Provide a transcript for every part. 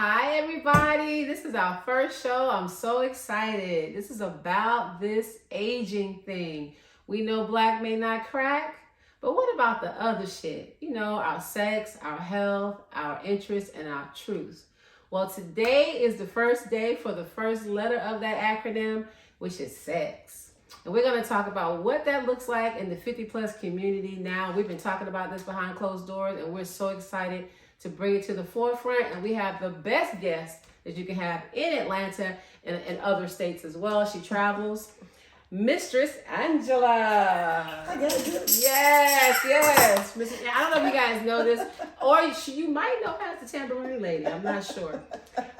Hi, everybody. This is our first show. I'm so excited. This is about this aging thing. We know black may not crack, but what about the other shit? You know, our sex, our health, our interests, and our truth. Well, today is the first day for the first letter of that acronym, which is sex. And we're going to talk about what that looks like in the 50 plus community now. We've been talking about this behind closed doors, and we're so excited to bring it to the forefront. And we have the best guest that you can have in Atlanta and other states as well. She travels. Mistress Angela. I gotta do it. Yes. I don't know if you guys know this, or you might know her as the tambourine lady. I'm not sure.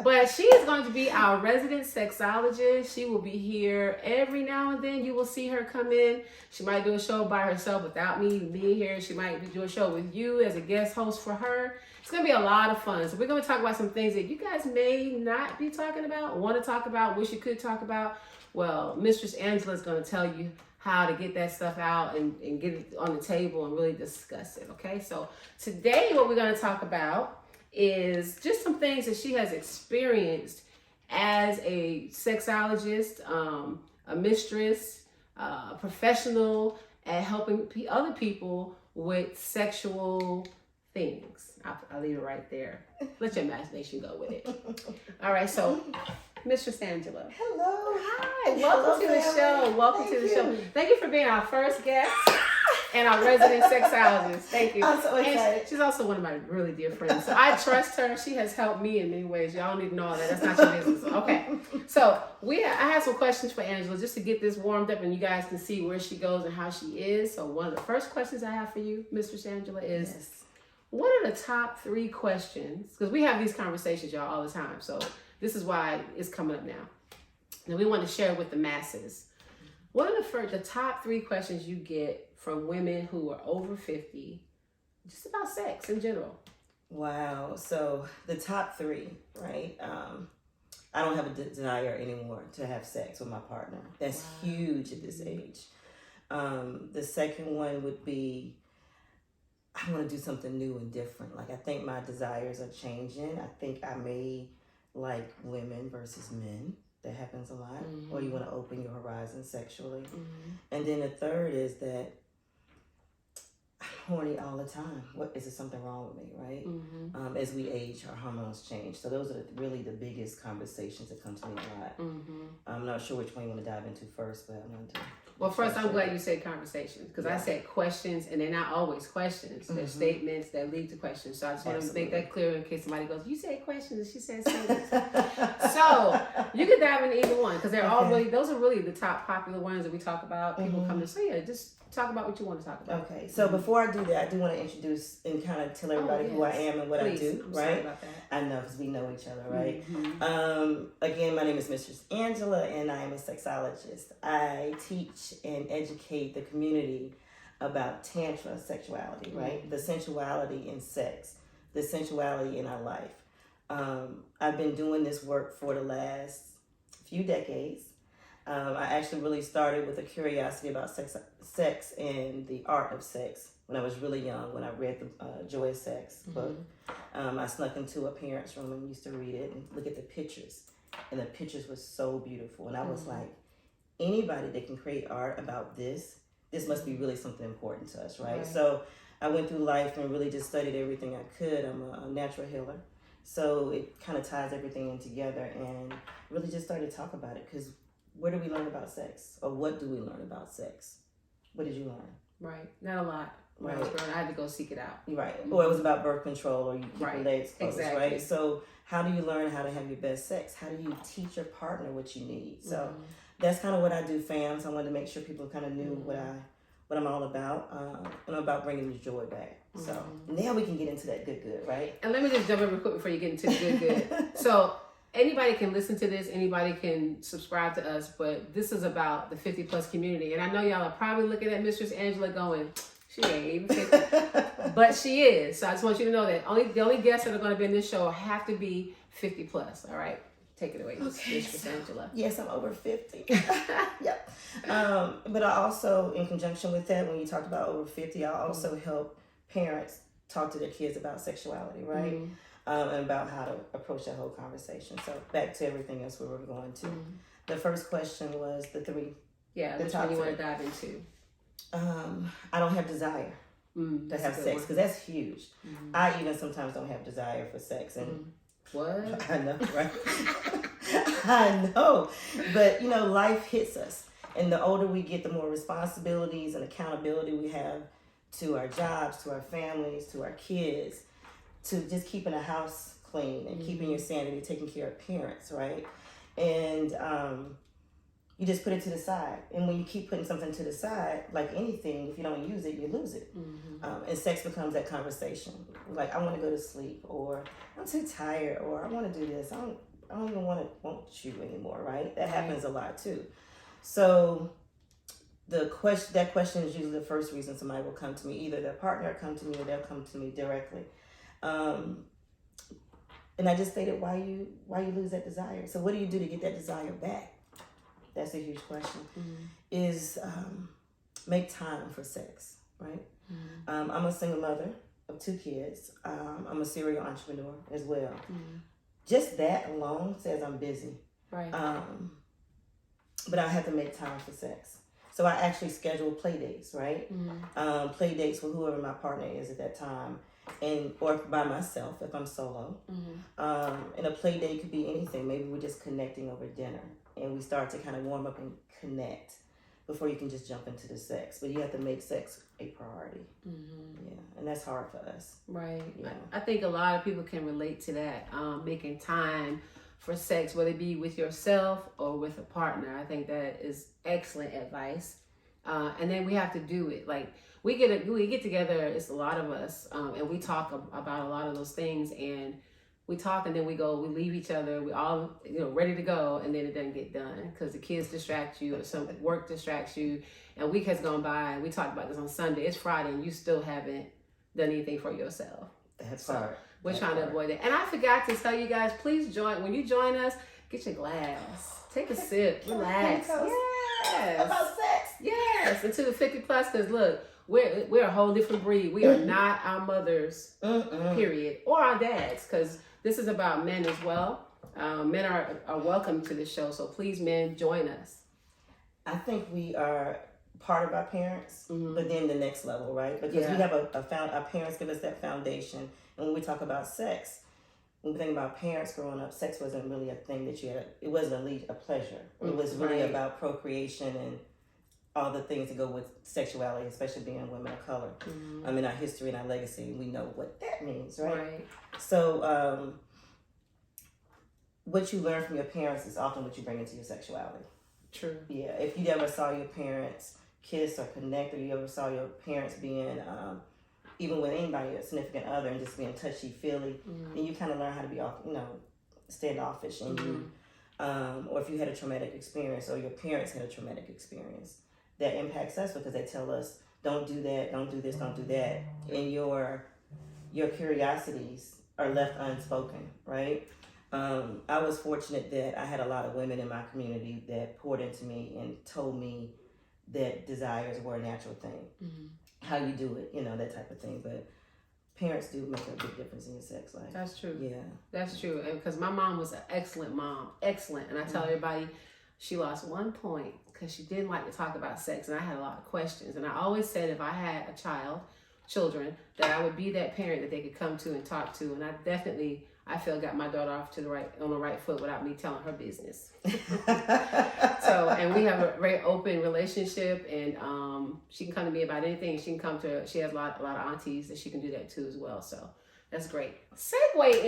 But she is going to be our resident sexologist. She will be here every now and then. You will see her come in. She might do a show by herself without me being here. She might do a show with you as a guest host for her. It's going to be a lot of fun. So we're going to talk about some things that you guys may not be talking about, want to talk about, wish you could talk about. Well, Mistress Angela is going to tell you how to get that stuff out and get it on the table and really discuss it, okay? So today what we're going to talk about is just some things that she has experienced as a sexologist, a mistress, a professional at helping other people with sexual things. I'll leave it right there. Let your imagination go with it. All right, so Mistress Angela. Hello. Hi. Welcome to the show. Welcome to the show. Thank you for being our first guest and our resident sexologist. Thank you. I'm so excited. And she's also one of my really dear friends. So I trust her. She has helped me in many ways. Y'all don't need to know all that. That's not your business. Okay. So I have some questions for Angela just to get this warmed up and you guys can see where she goes and how she is. So one of the first questions I have for you, Mistress Angela, is what are the top 3 questions? Because we have these conversations, y'all, all the time. So this is why it's coming up now. And we want to share with the masses. What are the top 3 questions you get from women who are over 50, just about sex in general? Wow. So the top 3, right? I don't have a desire anymore to have sex with my partner. That's huge at this age. The second one would be, I want to do something new and different. Like, I think my desires are changing. I think I may like women versus men. That happens a lot. Mm-hmm. Or you want to open your horizons sexually. Mm-hmm. And then the third is that I'm horny all the time. Is there something wrong with me, right? Mm-hmm. As we age, our hormones change. So those are really the biggest conversations that come to me a lot. Mm-hmm. I'm not sure which one you want to dive into first, but I'm going to. Well, first, I'm glad you said conversations because I said questions, and they're not always questions. They're statements that lead to questions. So I just want to make that clear in case somebody goes, you said questions, and she said statements. So you can dive into either one because they're all those are really the top popular ones that we talk about. People come to say, just talk about what you want to talk about. Okay, so before I do that, I do want to introduce and kind of tell everybody who I am and what I do, I'm right? Sorry about that. I know, because we know each other, right? Mm-hmm. Again, my name is Mistress Angela, and I am a sexologist. I teach and educate the community about tantra sexuality, right? The sensuality in sex, the sensuality in our life. I've been doing this work for the last few decades. I actually really started with a curiosity about sex and the art of sex when I was really young, when I read the Joy of Sex book. I snuck into a parent's room and used to read it and look at the pictures. And the pictures were so beautiful. And I was like, anybody that can create art about this must be really something important to us, right? So I went through life and really just studied everything I could. I'm a natural healer. So it kind of ties everything in together and really just started to talk about it because where do we learn about sex? Or what do we learn about sex? What did you learn? Right. Not a lot. When I was growing, I had to go seek it out. Right. Or it was about birth control or you keep your legs closed, right? So how do you learn how to have your best sex? How do you teach your partner what you need? So that's kind of what I do, fam. So I wanted to make sure people kind of knew what I'm all about. And I'm about bringing the joy back. So now we can get into that good, right? And let me just jump in real quick before you get into the good. So anybody can listen to this, anybody can subscribe to us, but this is about the 50 plus community. And I know y'all are probably looking at Mistress Angela going, she ain't even 50. But she is. So I just want you to know that the only guests that are going to be in this show have to be 50 plus. All right? Take it away, Mistress Angela. Yes, I'm over 50. Yep. But I also, in conjunction with that, when you talked about over 50, I also help parents talk to their kids about sexuality, right? and about how to approach that whole conversation. So back to everything else we were going to. The first question was the three. Yeah, which one you want to dive into? I don't have desire to have sex, because that's huge. I even sometimes don't have desire for sex, and what? I know, right? I know, but life hits us, and the older we get, the more responsibilities and accountability we have to our jobs, to our families, to our kids, to just keeping a house clean and keeping your sanity, taking care of parents, right? And you just put it to the side. And when you keep putting something to the side, like anything, if you don't use it, you lose it. And sex becomes that conversation. Like, I want to go to sleep, or I'm too tired, or I want to do this. I don't even want you anymore, right? That happens a lot too. So that question is usually the first reason somebody will come to me. Either their partner will come to me, or they'll come to me directly. And I just stated why you lose that desire. So what do you do to get that desire back? That's a huge question. Is make time for sex, right? I'm a single mother of 2 kids. I'm a serial entrepreneur as well. Just that alone says I'm busy. Right. But I have to make time for sex. So I actually schedule play dates, right? Play dates with whoever my partner is at that time, or by myself if I'm solo. And a play date could be anything. Maybe we're just connecting over dinner, and we start to kind of warm up and connect before you can just jump into the sex. But you have to make sex a priority. Yeah, and that's hard for us. Right. Yeah. I think a lot of people can relate to that, making time for sex, whether it be with yourself or with a partner. I think that is excellent advice. And then we have to do it. Like, we get together, it's a lot of us, and we talk about a lot of those things, and we talk, and then we leave each other, we all, ready to go, and then it doesn't get done because the kids distract you, or some work distracts you, and a week has gone by, and we talked about this on Sunday, it's Friday, and you still haven't done anything for yourself. That's hard. We're trying to avoid that. And I forgot to tell you guys, please when you join us, get your glass. Take a sip. Relax. Yes. About sex. Yes. And to the 50 plus, because look, we're a whole different breed. We are not our mothers, period, or our dads, because this is about men as well. Men are welcome to the show, so please, men, join us. I think we are part of our parents, but then the next level, right? Because we have our parents give us that foundation. And when we talk about sex, when we think about parents growing up, sex wasn't really a thing that you had. It wasn't a pleasure. It was really about procreation and all the things that go with sexuality, especially being women of color. In our history and our legacy, we know what that means, right? So what you learn from your parents is often what you bring into your sexuality. True. Yeah. If you ever saw your parents kiss or connect, or you ever saw your parents being even with anybody, a significant other, and just being touchy-feely, then you kind of learn how to be standoffish, and you, or if you had a traumatic experience, or your parents had a traumatic experience, that impacts us because they tell us, don't do that, don't do this, don't do that, and your curiosities are left unspoken, right? I was fortunate that I had a lot of women in my community that poured into me and told me that desires were a natural thing. How you do it, that type of thing. But parents do make a big difference in your sex life. That's true. Yeah. That's true. And because my mom was an excellent mom. Excellent. And I tell everybody, she lost 1 point because she didn't like to talk about sex. And I had a lot of questions. And I always said if I had children, that I would be that parent that they could come to and talk to. And I feel got my daughter off on the right foot without me telling her business. And we have a very open relationship, and she can come to me about anything. She has a lot of aunties that she can do that too as well. So that's great. Segueing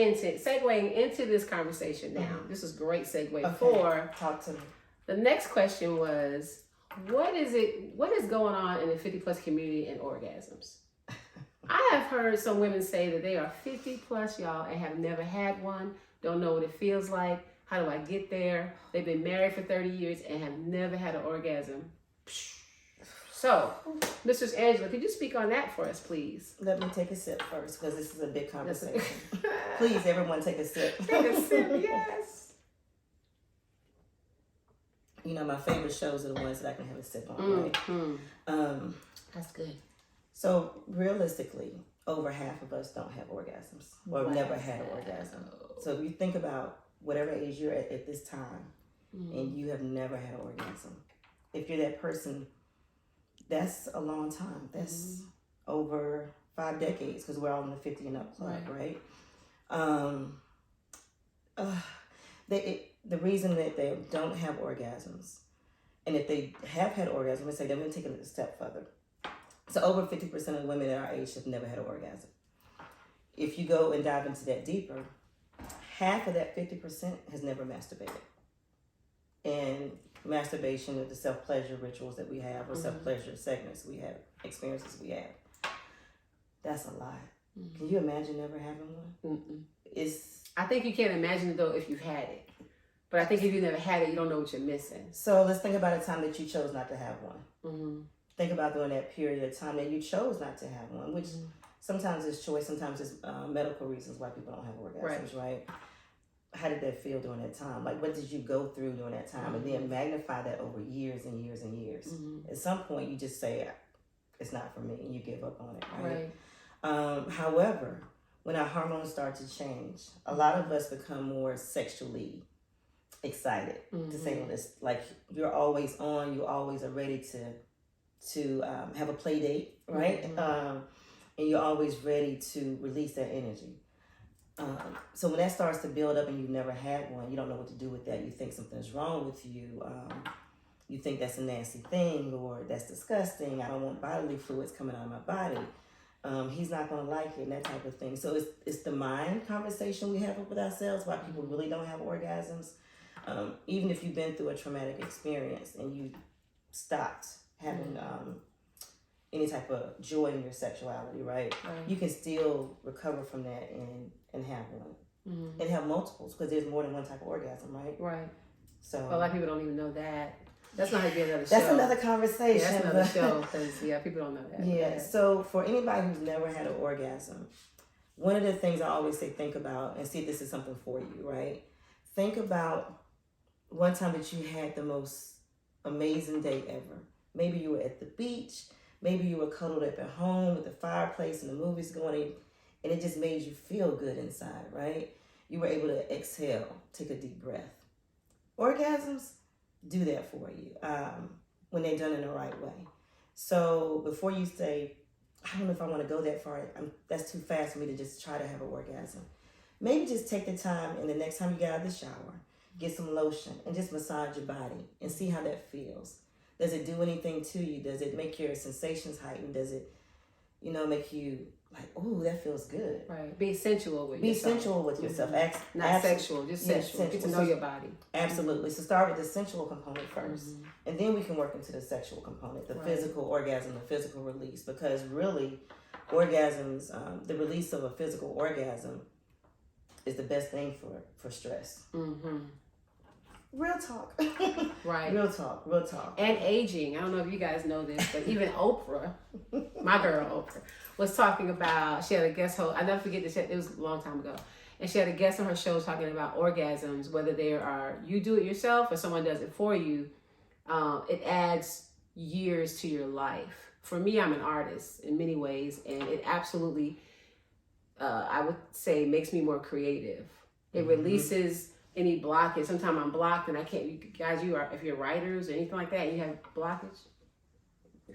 into this conversation now. This is great segue for talk to me. The next question was, what is going on in the 50 plus community and orgasms? I have heard some women say that they are 50 plus, y'all, and have never had one, don't know what it feels like. How do I get there? They've been married for 30 years and have never had an orgasm. So, Mrs. Angela, could you speak on that for us, please? Let me take a sip first, because this is a big conversation. Please, everyone, take a sip. Take a sip, yes. My favorite shows are the ones that I can have a sip on, right? That's good. So realistically, over half of us don't have orgasms or never had an orgasm. So if you think about whatever age you're at this time, and you have never had an orgasm, if you're that person, that's a long time. That's over 5 decades, because we're all in the 50 and up club, right? The reason that they don't have orgasms, and if they have had orgasms, let's say they're going to take it a step further. So over 50% of women at our age have never had an orgasm. If you go and dive into that deeper, half of that 50% has never masturbated. And masturbation is the self-pleasure rituals that we have, or self-pleasure segments we have, experiences we have. That's a lot. Can you imagine never having one? I think you can't imagine it though if you've had it. But I think if you never had it, you don't know what you're missing. So let's think about a time that you chose not to have one. Think about during that period of time that you chose not to have one, which sometimes it's choice, sometimes it's medical reasons why people don't have orgasms, right? How did that feel during that time? Like, what did you go through during that time? And then magnify that over years and years and years. At some point, you just say, it's not for me, and you give up on it, right? However, when our hormones start to change, a lot of us become more sexually excited, to say this. Like, you're always on, you always are ready to have a play date, right? And you're always ready to release that energy. So when that starts to build up and you've never had one, you don't know what to do with that. You think something's wrong with you. You think that's a nasty thing, or that's disgusting. I don't want bodily fluids coming out of my body. He's not going to like it, and that type of thing. So it's the mind conversation we have with ourselves, why people really don't have orgasms. Even if you've been through a traumatic experience and you stopped having any type of joy in your sexuality, right? You can still recover from that and have one. And have multiples, because there's more than one type of orgasm, right? Right. So a lot of people don't even know that. That's not going to be another show. That's another conversation. Yeah, that's another show, because people don't know that. Yeah, so for anybody who's never had an orgasm, one of the things I always say, think about, and see if this is something for you, right? Think about one time that you had the most amazing day ever. Maybe you were at the beach. Maybe you were cuddled up at home with the fireplace and the movies going, and it just made you feel good inside, right? You were able to exhale, take a deep breath. Orgasms do that for you when they're done in the right way. So before you say, I don't know if I want to go that far, that's too fast for me to just try to have an orgasm. Maybe just take the time, and the next time you get out of the shower, get some lotion and just massage your body and see how that feels. Does it do anything to you? Does it make your sensations heighten? Does it, make you like, oh, that feels good? Right. Be sensual with yourself. Be sensual with yourself. Not sexual, just sensual. Get to know your body. Absolutely. So start with the sensual component first. And then we can work into the sexual component, the physical orgasm, the physical release. Because really, orgasms, the release of a physical orgasm is the best thing for stress. Real talk. Right. Real talk. And aging. I don't know if you guys know this, but even Oprah, my girl Oprah, was talking about, she had a guest host, I never forget this, it was a long time ago, and she had a guest on her show talking about orgasms, whether they are, you do it yourself or someone does it for you, it adds years to your life. For me, I'm an artist in many ways, and it absolutely, I would say, makes me more creative. It releases any blockage. Sometimes I'm blocked and I can't, you guys, if you're writers or anything like that, and you have blockage,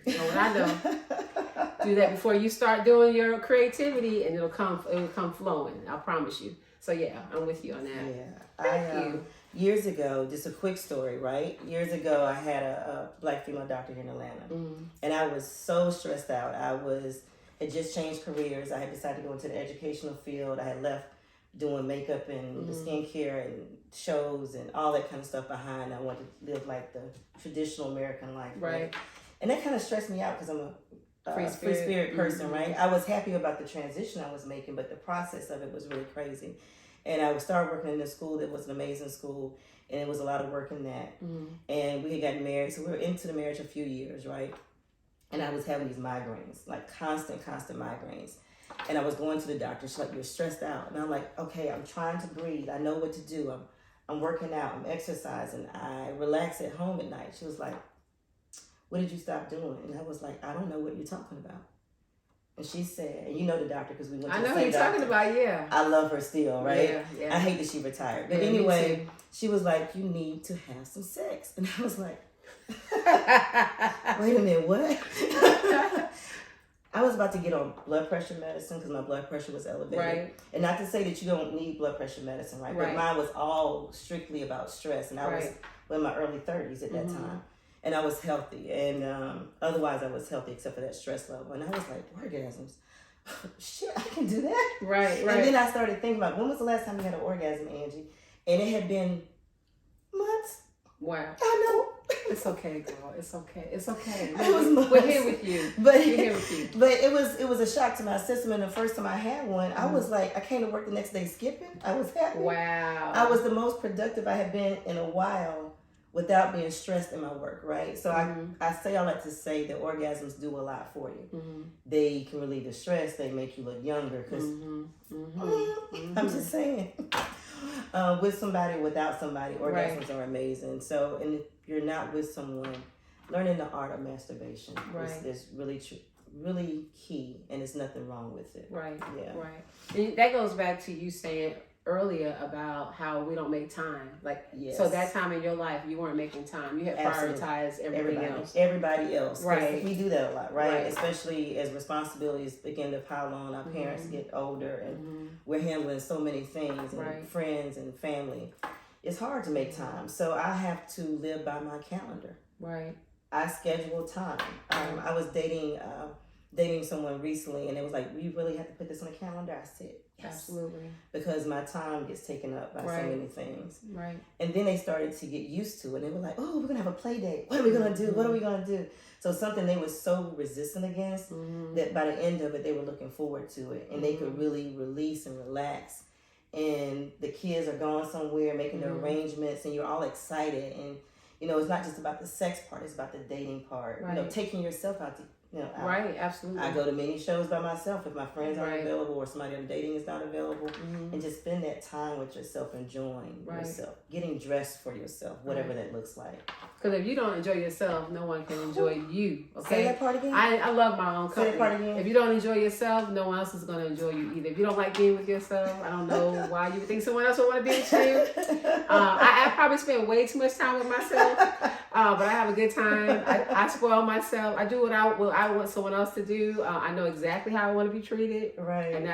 you know what I know. Do that before you start doing your creativity, and it'll come flowing. I promise you. So yeah, I'm with you on that. Yeah. Thank you. Years ago, just a quick story, right? Years ago, I had a Black female doctor here in Atlanta, and I was so stressed out. Had just changed careers. I had decided to go into the educational field. I had left doing makeup and the skincare and shows and all that kind of stuff behind. I wanted to live like the traditional American life, right? And that kind of stressed me out because I'm a free spirit person, right? I was happy about the transition I was making, but the process of it was really crazy. And I started working in a school that was an amazing school, and it was a lot of work in that. And we had gotten married, so we were into the marriage a few years, right? And I was having these migraines, like constant migraines. And I was going to the doctor. She's like, you're stressed out. And I'm like, okay, I'm trying to breathe. I know what to do. I'm working out. I'm exercising. I relax at home at night. She was like, what did you stop doing? And I was like, I don't know what you're talking about. And she said, and you know the doctor because we went to I the know same who you're doctor. talking about, yeah. I love her still, right? Yeah. I hate that she retired. But Yeah, anyway, she was like, you need to have some sex. And I was like, wait a minute, what? I was about to get on blood pressure medicine because my blood pressure was elevated. Right. And not to say that you don't need blood pressure medicine, right? But mine was all strictly about stress. And I was in my early 30s at that time. And I was healthy. And otherwise I was healthy except for that stress level. And I was like, orgasms. Shit, I can do that. Right. And then I started thinking about, when was the last time you had an orgasm, Angie? And it had been months. Wow. I know. It's okay, girl. It's okay. It's okay. We're here with you. But, we're here with you. But it was a shock to my system. And the first time I had one, I was like, I came to work the next day skipping. I was happy. Wow. I was the most productive I had been in a while without being stressed in my work, right? So I say all that to say that orgasms do a lot for you. They can relieve the stress. They make you look younger. Because I'm just saying. With somebody, without somebody, orgasms are amazing. So, and if you're not with someone, learning the art of masturbation is really key, and there's nothing wrong with it. Right. Yeah. Right. And that goes back to you saying earlier about how we don't make time. Like, so that time in your life, you weren't making time. You had prioritized everybody else. Right. We do that a lot, right? Especially as responsibilities begin to pile on. Our parents get older, and we're handling so many things, and friends and family. It's hard to make time. So I have to live by my calendar. Right. I schedule time. I was dating someone recently, and it was like, we really have to put this on the calendar. I said, yes. Absolutely. Because my time gets taken up by so many things. Right. And then they started to get used to it. They were like, oh, we're going to have a play date. What are we going to do? What are we going to do? So something they were so resistant against that by the end of it, they were looking forward to it. And they could really release and relax. And the kids are going somewhere, making the arrangements, and you're all excited. And, you know, it's not just about the sex part. It's about the dating part. You know, taking yourself out to right, absolutely. I go to many shows by myself if my friends aren't available or somebody I'm dating is not available, and just spend that time with yourself, enjoying yourself, getting dressed for yourself, whatever that looks like. Because if you don't enjoy yourself, no one can enjoy you. Okay. Say that part again. I love my own company. Say that part again. If you don't enjoy yourself, no one else is going to enjoy you either. If you don't like being with yourself, I don't know why you would think someone else would want to be with you. I probably spend way too much time with myself, but I have a good time. I spoil myself. I do what I want someone else to do. I know exactly how I want to be treated. Right. And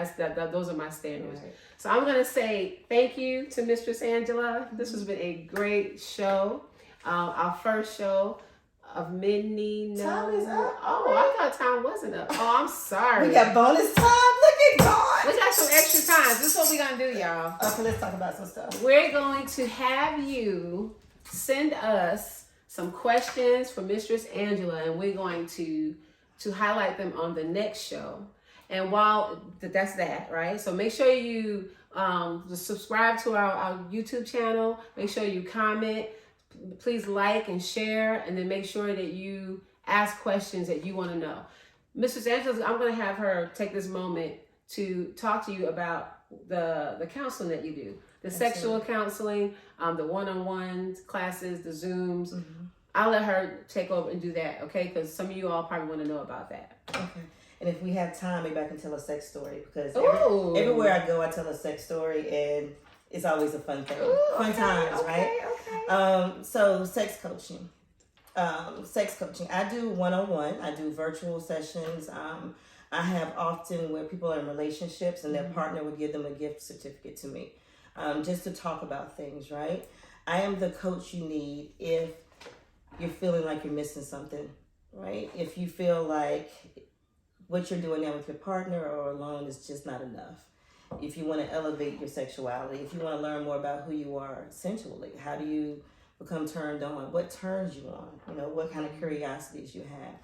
those are my standards. Right. So I'm going to say thank you to Mistress Angela. This has been a great show. Our first show of many. Time is up. Oh, I thought time wasn't up. Oh, I'm sorry. We got bonus time. Look at God. We got some extra time. This is what we're going to do, y'all. Okay, let's talk about some stuff. We're going to have you send us some questions for Mistress Angela, and we're going to highlight them on the next show. And while that's that, right? So make sure you subscribe to our YouTube channel. Make sure you comment. Please like and share, and then make sure that you ask questions that you want to know. Mrs. Angela, I'm going to have her take this moment to talk to you about the counseling that you do, the sexual counseling, the one-on-one classes, the Zooms. I'll let her take over and do that, okay? Because some of you all probably want to know about that. Okay. And if we have time, maybe I can tell a sex story, because everywhere I go, I tell a sex story, and it's always a fun thing. Fun times, right? Okay. So sex coaching. I do one-on-one. I do virtual sessions. I have often where people are in relationships and their partner would give them a gift certificate to me, just to talk about things, right? I am the coach you need if you're feeling like you're missing something, right? If you feel like what you're doing now with your partner or alone is just not enough. If you want to elevate your sexuality, if you want to learn more about who you are sensually, how do you become turned on? What turns you on? You know, what kind of curiosities you have?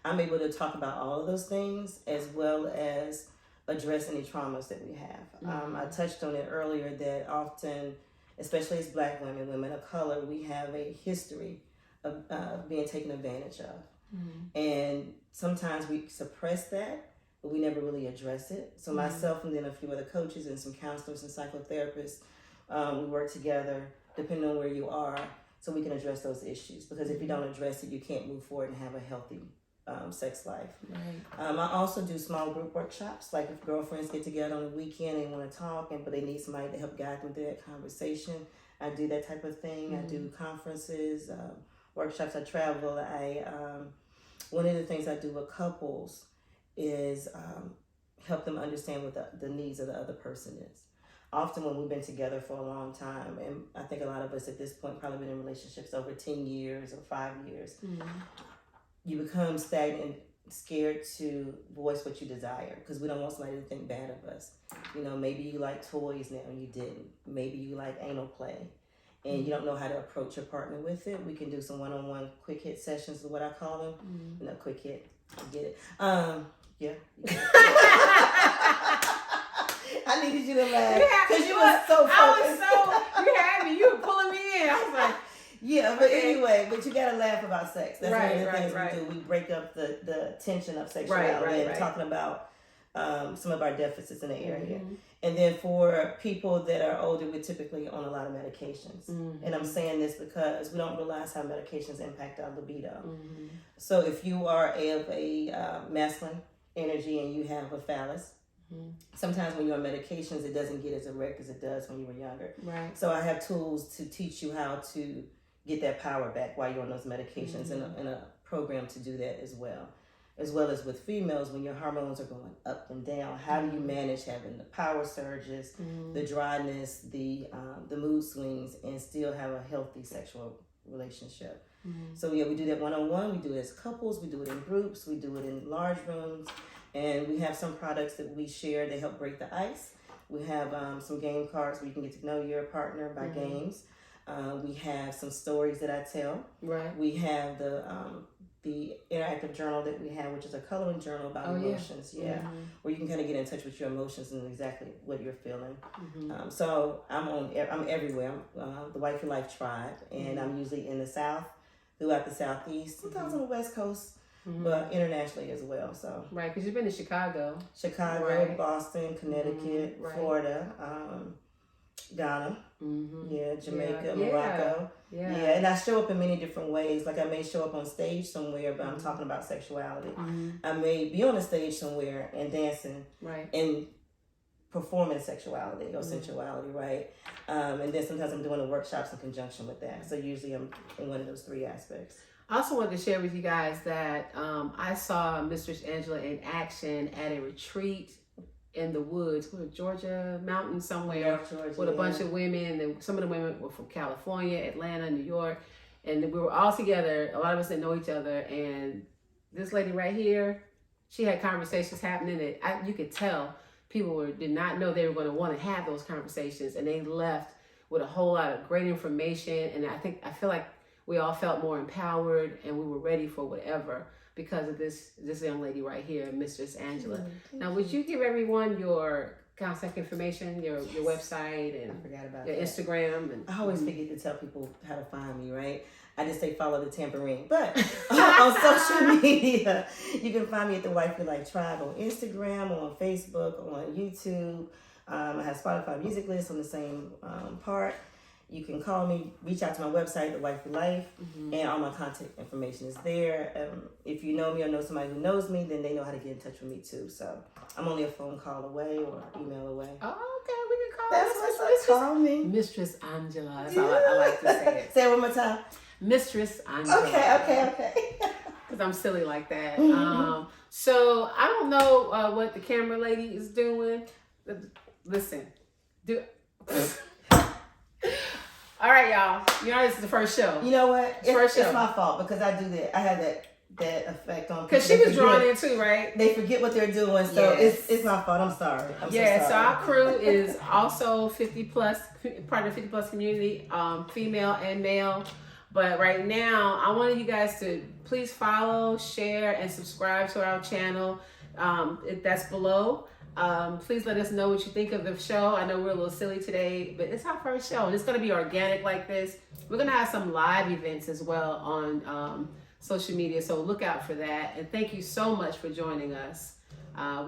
I'm able to talk about all of those things as well as address any traumas that we have. I touched on it earlier that often, especially as Black women, women of color, we have a history of being taken advantage of. And sometimes we suppress that, but we never really address it. So myself and then a few other coaches and some counselors and psychotherapists, we work together depending on where you are so we can address those issues. Because if you don't address it, you can't move forward and have a healthy sex life. Right. I also do small group workshops, like if girlfriends get together on the weekend and want to talk, but they need somebody to help guide them through that conversation. I do that type of thing. I do conferences, workshops. I travel. One of the things I do with couples is help them understand what the needs of the other person is. Often when we've been together for a long time, and I think a lot of us at this point probably been in relationships over 10 years or 5 years, you become stagnant, scared to voice what you desire because we don't want somebody to think bad of us. You know, maybe you like toys now and you didn't. Maybe you like anal play and you don't know how to approach your partner with it. We can do some one-on-one quick hit sessions is what I call them. You know, quick hit, you get it. Yeah. I needed you to laugh because you were so focused. You had me. You were pulling me in. I was like, yeah, but anyway, but you gotta laugh about sex. That's right, one of the things right. we do. We break up the tension of sexuality and talking about some of our deficits in the area. And then for people that are older, we're typically on a lot of medications. And I'm saying this because we don't realize how medications impact our libido. So if you are of a masculine energy and you have a phallus, sometimes when you're on medications, it doesn't get as erect as it does when you were younger. Right. So I have tools to teach you how to get that power back while you're on those medications and a program to do that as well as with females when your hormones are going up and down. How do you manage having the power surges, the dryness, the mood swings, and still have a healthy sexual relationship? So yeah, we do that one-on-one. We do it as couples. We do it in groups. We do it in large rooms. And we have some products that we share that help break the ice. We have some game cards where you can get to know your partner by games. We have some stories that I tell. Right. We have the interactive journal that we have, which is a coloring journal about emotions. Yeah. Where you can kind of get in touch with your emotions and exactly what you're feeling. So I'm everywhere. I'm the Wife Your Life Tribe, and I'm usually in the South, throughout the Southeast, sometimes on the West Coast. But internationally as well. So right, because you've been to Chicago, right. Boston, Connecticut, right. Florida, Ghana, Jamaica, Morocco, and I show up in many different ways. Like I may show up on stage somewhere, but I'm talking about sexuality. I may be on a stage somewhere and dancing, and performing sexuality or sensuality, right? And then sometimes I'm doing the workshops in conjunction with that. So usually I'm in one of those three aspects. I also wanted to share with you guys that I saw Mistress Angela in action at a retreat in the woods, Georgia mountain somewhere, with a bunch of women. And some of the women were from California, Atlanta, New York, and we were all together. A lot of us didn't know each other, and this lady right here, she had conversations happening that you could tell people did not know they were going to want to have those conversations, and they left with a whole lot of great information. And I feel like we all felt more empowered and we were ready for whatever because of this young lady right here, Mistress Angela. Now, would you give everyone your contact information, your website, and your Instagram? And I always forget to tell people how to find me, right? I just say follow the tambourine. But on social media, you can find me at the Wife Your Life Tribe on Instagram, on Facebook, on YouTube. I have Spotify music list on the same part. You can call me, reach out to my website, The Wife Your Life, and all my contact information is there. If you know me or know somebody who knows me, then they know how to get in touch with me too. So I'm only a phone call away or email away. Oh, okay, we can call That's what's call me. Mistress Angela. That's how I like to say it. Say it one more time. Mistress Angela. Okay. Because I'm silly like that. So I don't know what the camera lady is doing. Listen, all right, y'all. You know this is the first show. You know what? It's my fault because I do that. I have that effect on people. Because she was drawn in too, right? They forget what they're doing, so it's my fault. I'm sorry. I'm so sorry. So our crew is also 50 plus, part of the 50 plus community, female and male. But right now, I wanted you guys to please follow, share, and subscribe to our channel. That's below. Please let us know what you think of the show. I know we're a little silly today, but it's our first show, and it's going to be organic like this. We're going to have some live events as well on social media, so look out for that. And thank you so much for joining us.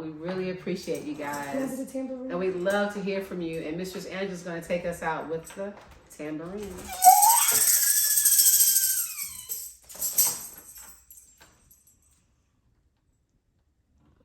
We really appreciate you guys, and we'd love to hear from you. And Mistress Angela's going to take us out with the tambourine.